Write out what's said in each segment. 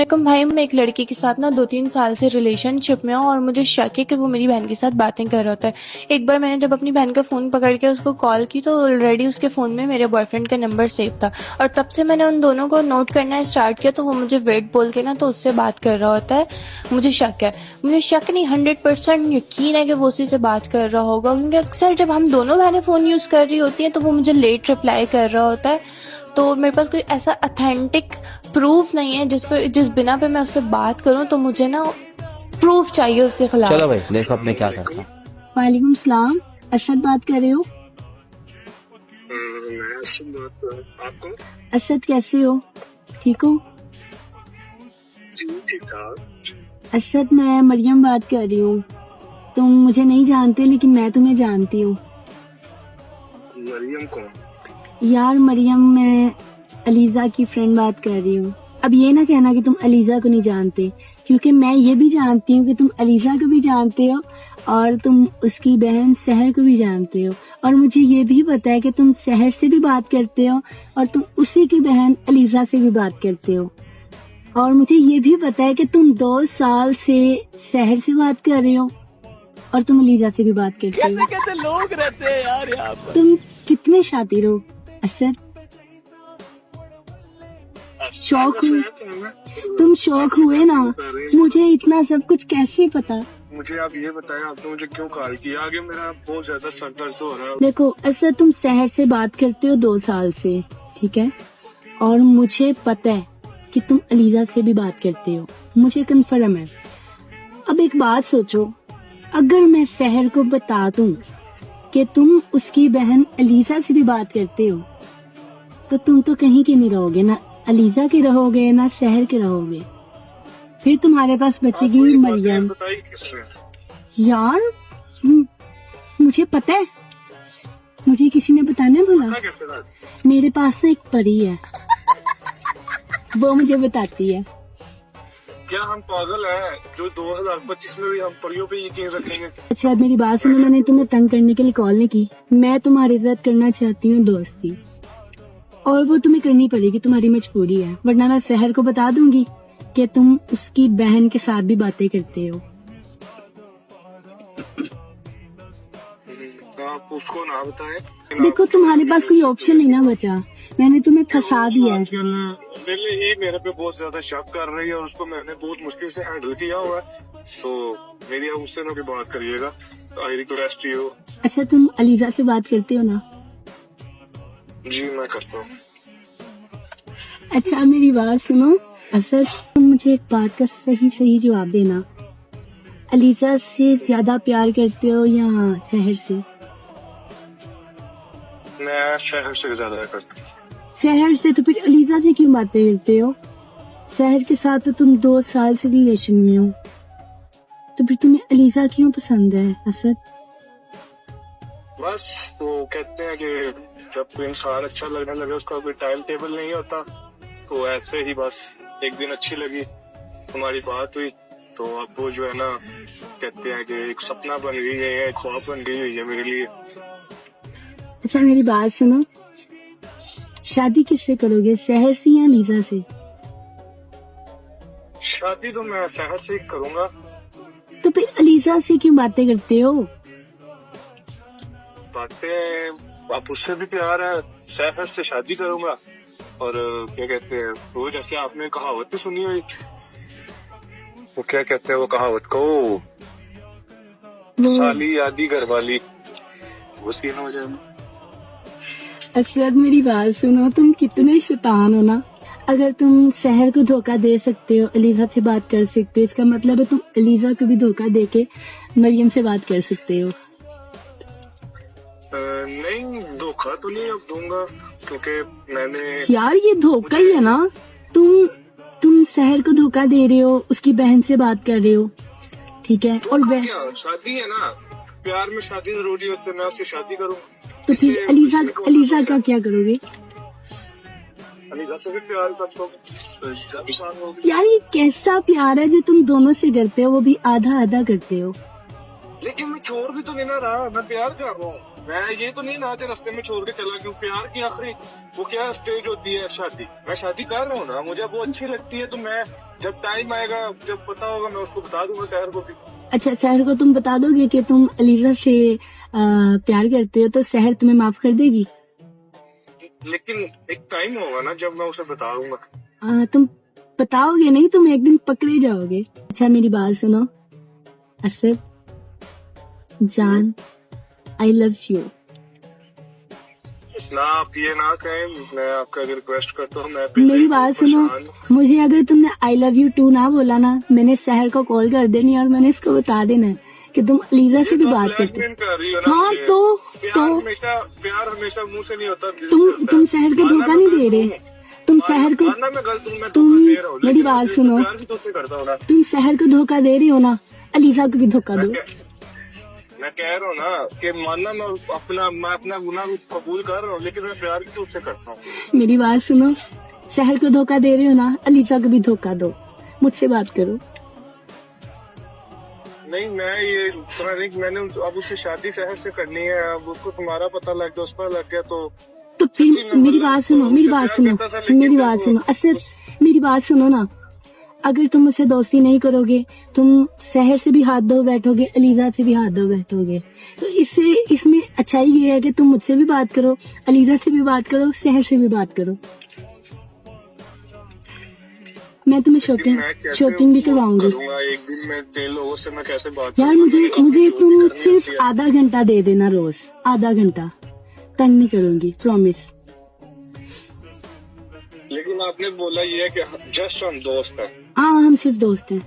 अस्सलामुअलैकुम भाई, मैं एक लड़के के साथ ना 2-3 साल से रिलेशनशिप में हूँ और मुझे शक है कि वो मेरी बहन के साथ बातें कर रहा होता है। एक बार मैंने जब अपनी बहन का फ़ोन पकड़ के उसको कॉल की तो ऑलरेडी उसके फ़ोन में मेरे बॉयफ्रेंड का नंबर सेव था और तब से मैंने उन दोनों को नोट करना स्टार्ट किया तो वो मुझे वेट बोल के ना तो उससे बात कर रहा होता है। मुझे शक है, मुझे शक नहीं 100% यकीन है कि वो उसी से बात कर रहा होगा, क्योंकि अक्सर जब हम दोनों बहनें फ़ोन यूज़ कर रही होती हैं तो वो मुझे लेट रिप्लाई कर रहा होता है। तो मेरे पास कोई ऐसा ऑथेंटिक प्रूफ नहीं है जिस बिना पे मैं उससे बात करूं, तो मुझे ना प्रूफ चाहिए उसके खिलाफ। चलो भाई देखो अब मैं क्या करता हूँ। वालेकुम सलाम, असद बात कर रहे हो? मैं असद बात कर रहा हूँ। आप कौन? असद कैसे हो, ठीक हो? जी ठीक ठाक। असद मैं मरियम बात कर रही हूँ। तुम मुझे नहीं जानते लेकिन मैं तुम्हें जानती हूँ। मरियम कौन? यार मरियम, मैं अलीजा की फ्रेंड बात कर रही हूँ। अब ये ना कहना कि तुम अलीजा को नहीं जानते, क्योंकि मैं ये भी जानती हूँ कि तुम अलीजा को भी जानते हो और तुम उसकी बहन सहर को भी जानते हो, और मुझे ये भी पता है कि तुम सहर से भी बात करते हो और तुम उसी की बहन अलीजा से भी बात करते हो, और मुझे ये भी पता है कि तुम 2 साल से सहर से बात कर रहे हो और तुम अलीजा से भी बात करते हो। कैसे लोग रहते हैं यार यहाँ पर। तुम कितने शातिर हो असद? शौक हुए? तुम शौक हुए ना? मुझे इतना सब कुछ कैसे पता? मुझे आप ये बताएं, आपने मुझे क्यों कॉल किया? आगे मेरा बहुत ज्यादा सर दर्द हो रहा है। देखो असद, तुम सहर से बात करते हो 2 साल से, ठीक है, और मुझे पता है कि तुम अलीजा से भी बात करते हो, मुझे कन्फर्म है। अब एक बात सोचो, अगर मैं सहर को बता दूं कि तुम उसकी बहन अलीजा से भी बात करते हो तो तुम तो कहीं के नहीं रहोगे, ना अलीजा के रहोगे ना सहर के रहोगे, फिर तुम्हारे पास बचेगी मरियम। बताइए किसने? यार मुझे पता है, मुझे किसी ने बताने बोला। कैसे था? मेरे पास ना एक परी है, वो मुझे बताती है। क्या हम पागल हैं जो 2025 में भी हम परियों पे यकीन रखेंगे? अच्छा मेरी बात सुनो, मैंने तुम्हें तंग करने के लिए कॉल नहीं की, मैं तुम्हारे साथ करना चाहती हूँ दोस्ती, और वो तुम्हें करनी पड़ेगी, तुम्हारी मजबूरी है, वरना मैं सहर को बता दूंगी कि तुम उसकी बहन के साथ भी बातें करते हो। आप उसको ना बताएं। देखो तुम्हारे पास कोई ऑप्शन नहीं ना बचा, मैंने तुम्हें फंसा दिया है। आजकल पहले ही मेरे पे बहुत ज्यादा शक कर रही है और उसको मैंने बहुत मुश्किल से हैंडल किया हुआ है, तो मेरी अब उससे ना भी बात करिएगा। I request you. अच्छा तुम अलीजा से बात करते हो ना? जी मैं करता हूँ। अच्छा मेरी बात सुनो असद, तुम मुझे एक बात का सही जवाब देना, अलीजा से ज्यादा प्यार करते हो या सहर से? मैं शहर से ज्यादा करता हूँ। शहर से? तो फिर अलीजा से क्यों बातें करते हो? शहर के साथ तो तुम 2 साल से रिलेशन में हो, तो फिर तुम्हें अलीजा क्यों पसंद है असद? बस वो कहते हैं कि जब कोई इंसान अच्छा लगने लगे उसका कोई टाइम टेबल नहीं होता, तो ऐसे ही बस एक दिन अच्छी लगी, हमारी बात हुई, तो अब वो जो है ना कहते हैं कि एक सपना बन गई है, एक ख्वाब बन गई हुई है मेरे लिए। अच्छा मेरी बात सुनो, शादी किससे करोगे, सहर से या अलीजा से? शादी तो मैं शहर से ही करूंगा। तो फिर अलीजा से क्यों बातें करते हो? बातें आप उससे भी प्यार है, शहर से शादी करूंगा। और क्या कहते हैं वो, जैसे आपने कहावत तो सुनी हुई, वो क्या कहते हैं वो कहावत को, साली आदि घरवाली, वो सीन हो जाए। असद मेरी बात सुनो, तुम कितने शैतान हो ना। अगर तुम सहर को धोखा दे सकते हो, अलीजा से बात कर सकते हो, इसका मतलब है तुम अलीजा को भी धोखा देके मरियम से बात कर सकते हो। नहीं धोखा तो नहीं अब दूंगा, क्योंकि मैंने। यार ये धोखा ही है ना, तुम सहर को धोखा दे रहे हो, उसकी बहन से बात कर रहे हो, ठीक है, और क्या शादी है ना, प्यार में शादी जरूरी होती है, मैं उससे शादी करूंगा। तो फिर अलीजा का क्या करोगे? अलीजा से भी प्यार करता हूँ। यार ये कैसा प्यार है जो तुम दोनों से करते हो, वो भी आधा आधा करते हो? लेकिन मैं छोड़ भी तो नहीं ना रहा, मैं प्यार कर रहा हूँ। मैं ये तो नहीं ना रास्ते में छोड़ के चला क्यों। प्यार की आखिरी वो क्या स्टेज होती है, शादी। मैं शादी कर रहा हूँ ना, मुझे वो अच्छी लगती है, तो मैं जब टाइम आएगा, जब पता होगा, मैं उसको बता दूंगा शहर को भी। अच्छा, सहर को तुम बता दोगे कि तुम अलीजा से प्यार करते हो, तो सहर तुम्हें माफ कर देगी? लेकिन एक टाइम होगा ना जब मैं उसे बता दूंगा। तुम बताओगे नहीं, तुम एक दिन पकड़े जाओगे। अच्छा मेरी बात सुनो असद जान, आई लव यू। ना आप ये ना कहें, मैं आपका रिक्वेस्ट करता हूँ। मैं मेरी बात सुनो, मुझे अगर तुमने आई लव यू टू ना बोला ना, मैंने सहर को कॉल कर देनी और मैंने इसको बता देना है कि तुम अलीजा से भी बात करते हो। हाँ तो प्यार हमेशा मुंह से नहीं होता। तुम सहर को धोखा नहीं दे रहे। तुम सहर को, तुम मेरी बात सुनो, तुम सहर को धोखा दे रही हो ना, अलीजा को भी धोखा दो। मैं कह रहा हूँ ना कि मानना मैं अपना गुनाह कबूल कर रहा हूँ, लेकिन मैं प्यार भी तो उससे करता हूँ। मेरी बात सुनो, सहर को धोखा दे रहे हो ना, अलीजा को भी धोखा दो, मुझसे बात करो। नहीं मैं ये थोड़ा नहीं, मैंने अब उससे शादी शहर से करनी है। अब उसको तुम्हारा पता लग गया, उस पर लग गया, तो फिर मेरी बात सुनो, मेरी बात सुनो, मेरी बात सुनो असद, मेरी बात सुनो ना। अगर तुम मुझसे दोस्ती नहीं करोगे, तुम सहर से भी हाथ धो बैठोगे, अलीजा से भी हाथ धो बैठोगे, तो इसमें अच्छाई ये है कि तुम मुझसे भी बात करो, अलीजा से भी बात करो, सहर से भी बात करो। मैं तुम्हें शॉपिंग भी करवाऊंगी। एक दिन में 3 लोगों से मैं कैसे बात यार मुझे तुम सिर्फ आधा घंटा दे देना रोज, आधा घंटा, तंग नहीं करूंगी, प्रॉमिस। लेकिन आपने बोला ये है कि जस्ट हम दोस्त हैं। हाँ हम सिर्फ दोस्त हैं।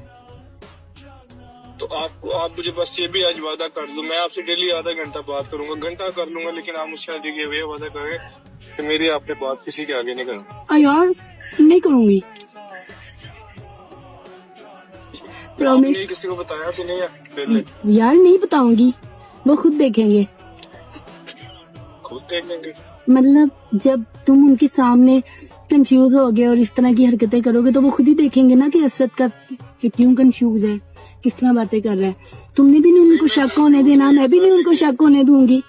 तो आप मुझे बस ये भी आज वादा कर दो, मैं आपसे डेली आधा घंटा बात करूंगा, घंटा कर लूंगा, लेकिन आप मुझसे आज ये वादा करें कि मेरी आपने बात किसी के आगे नहीं करना। यार नहीं करूंगी, प्रॉमिस। आपने किसी को बताया तो नहीं है पहले? यार नहीं बताऊंगी, वो खुद देखेंगे। खुद देखेंगे मतलब जब तुम उनके सामने कंफ्यूज होगे और इस तरह की हरकतें करोगे, तो वो खुद ही देखेंगे ना कि असद का क्यों कंफ्यूज है, किस तरह बातें कर रहा है। तुमने भी नहीं उनको शक होने देना, मैं भी नहीं उनको शक होने दूंगी।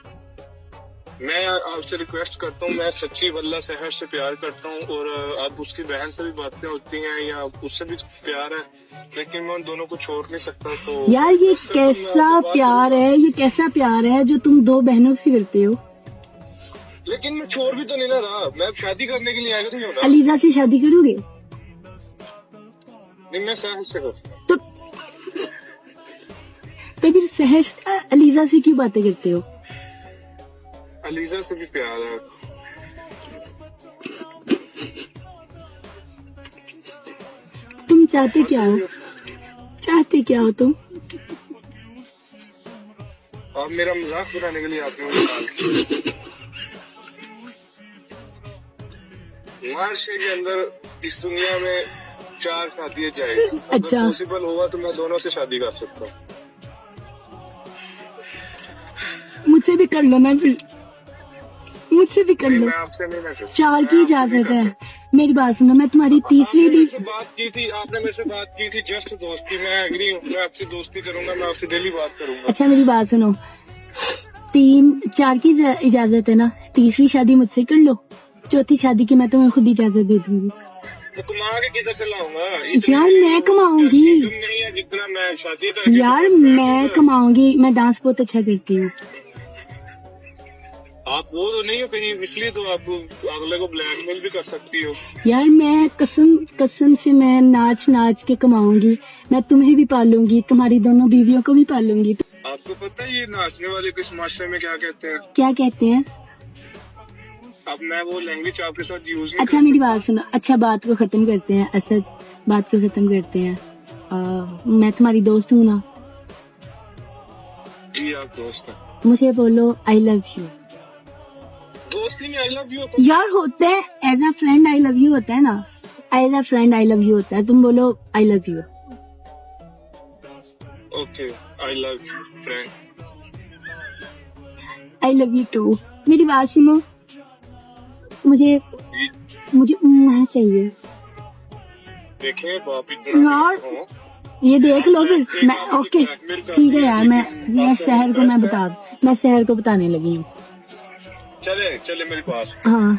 मैं आपसे रिक्वेस्ट करता हूँ, मैं सच्ची वल्लाह सहर से प्यार करता हूँ, और अब उसकी बहन से भी बातें होती हैं या उससे भी प्यार है, लेकिन मैं उन दोनों को छोड़ नहीं सकता। तो यार ये कैसा प्यार है, ये कैसा प्यार है जो तुम 2 बहनों से करते हो? लेकिन मैं छोड़ भी तो नहीं ना रहा, मैं शादी करने के लिए आया नहीं हूँ ना। अलीजा से शादी करोगे? नहीं मैं सहर से करूँ। तो फिर सहर अलीजा से क्यों बातें करते हो? अलीजा से भी प्यार है। तुम चाहते क्या हो? चाहते क्या हो तुम? आप मेरा मजाक बनाने के लिए आपने मुझे कॉल किया। मार्शे के अंदर इस दुनिया में 4 शादियां जाएगी। अच्छा पॉसिबल होगा तो मैं दोनों से शादी कर सकता हूँ। मुझसे भी कर लो ना, फिर मुझसे भी कर लो। मैं आपसे नहीं कर 4 की इजाजत है। मेरी बात सुनो, मैं तुम्हारी तीसरी भी बात की थी, आपने मेरे से बात की थी जस्ट दोस्ती, मैं एग्री हूँ, मैं आपसे दोस्ती करूंगा, मैं आपसे डेली बात करूंगा। अच्छा मेरी बात सुनो, 4 की इजाजत है ना, तीसरी शादी मुझसे कर लो, चौथी शादी की मैं तुम्हें खुद इजाजत दे दूंगी। तो कमा के किधर से लाऊंगा? यार मैं कमाऊंगी, नहीं है जितना मैं शादी यार मैं कमाऊंगी, मैं डांस बहुत अच्छा करती हूँ। आप वो तो नहीं हो कहीं, इसलिए तो आप अगले को ब्लैकमेल भी कर सकती हो। यार मैं कसम से मैं नाच के कमाऊंगी, मैं तुम्हें भी पालूंगी, तुम्हारी दोनों बीवियों को भी पालूंगी। आपको पता है ये नाचने वाले किस माशरे में क्या कहते हैं? क्या कहते हैं? अब मैं वो लैंग्वेज आपके साथ यूज नहीं। अच्छा मेरी बात सुनो, अच्छा बात को खत्म करते हैं असद, बात को खत्म करते हैं। मैं तुम्हारी दोस्त हूँ ना? जी आप दोस्त हैं। मुझे बोलो आई लव यू। दोस्ती में आई लव यू यार होता है, as a friend I love you होता है ना, as a friend I love you होता है। तुम बोलो I love you. Okay I love you friend. I love you too. मेरी बात सुनो, मुझे चाहिए। देखें बाप इतना यार ये देख लो फिर मैं, ओके ठीक है यार, मैं शहर को बताने लगी हूँ। चले चले मेरे पास। हाँ हम्म,